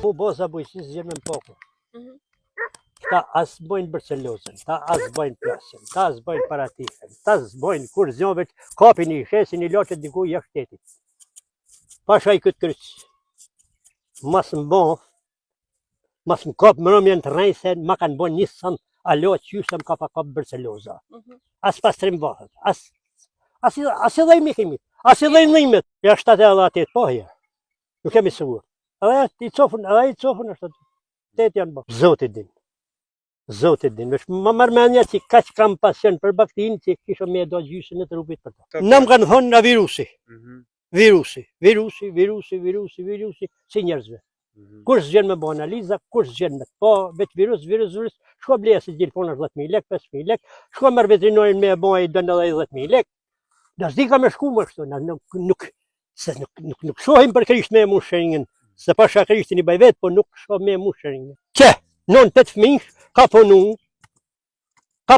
hu boza bujqësisë gjenë me poko. Ta as bojnë bërcelozën, ta as bojnë plasën, ta as bojnë paratihën, ta as bojnë kur zjonve kapin i shesin i loqet diku jashtë shtetit. Pasha i këtë kryqë. Mas më bon, mas më kapë më rëmjen të rejsen, ma kanë bon një sëmë alo që ju se më ka pa kapë bërceloza. As pas trim vahet, as i dhejmi kemi, as i dhejmimet. Ja 7 edhe 8 pohja, nuk kemi sigur. Edhe i cofën është aty. 8 janë bërë. Zotit din, vesh më mërmenja që kaq kam pasion për baktin që kisho me do gjysën e trupit për ta. Në më kanë thonë nga virusi. Virusi, si njerëzve. Kur s'gjen me bo analiza, kur s'gjen me të po, veç virus, shko bleja si gjilfon është 10.000 lek, 5.000 lek, shko mërë veterinorin me e bo i dënë edhe 10.000 lek. Da s'di ka me shku më kështu, nuk shohim për krisht me mu shëringën, se pasha krishtin i baj vetë, po nuk shoh me mu shëringën. Që, 9-8 fëmijë, ka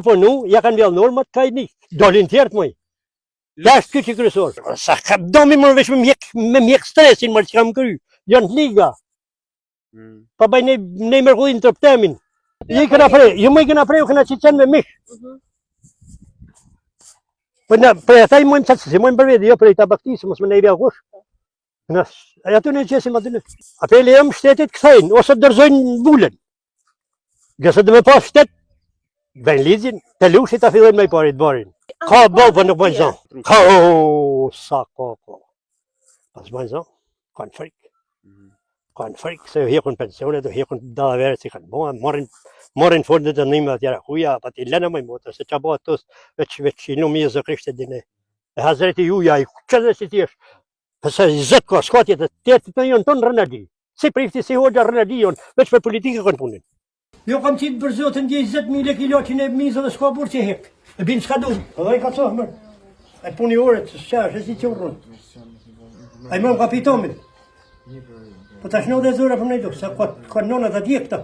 punu, ja kanë vjellë normat, ka i një, dolin tjertë mëj. Ja është këtë që kryesor. Sa ka domi më vesh me mjek stresin mërë që kam kry, janë të liga. Pa baj ne mërkullin të pëtemin. Ju më i këna prej, u këna që qenë me mish. Prej ata i mojmë qëtësi, si mojmë për vedi, jo prej ta baktisë, mos më ne i vjellë kush. E aty në qesim aty në. Apeli jam shtetit këthejnë, ose dërzojnë vullen. Gjëse dhe me pas shtet, bëjnë ligjin, të lushit ta fillojnë me i parit barin. Ka bëllë për nuk bëjnë zonë. Sa ka. Pas bëjnë zonë, kanë frikë. Kanë frikë, se hekun pensionet, hekun dallaveret si kanë bëha, morin fondet të njime dhe tjera huja, pa ti lene mëj motë, se qa bëha tës, veç i lumë i zë krishtet dine. E hazreti juja, i që dhe si ti është, pëse i zëtë ka shkatjet, tjetë të jonë tonë rënadi. Si prifti, si hoxha rënadi jonë, veç për politikë kanë punin. Jo kam qitë për zotën 20.000 lek i loqin e mizë dhe s'ka burë që hek. E binë s'ka du. Edhe i ka cohë mërë. E puni orët, s'qa është, e si që urën. A i mërë kapitomin. Po ta shno dhe zora për nejdo, se ka nonat dhe djekta.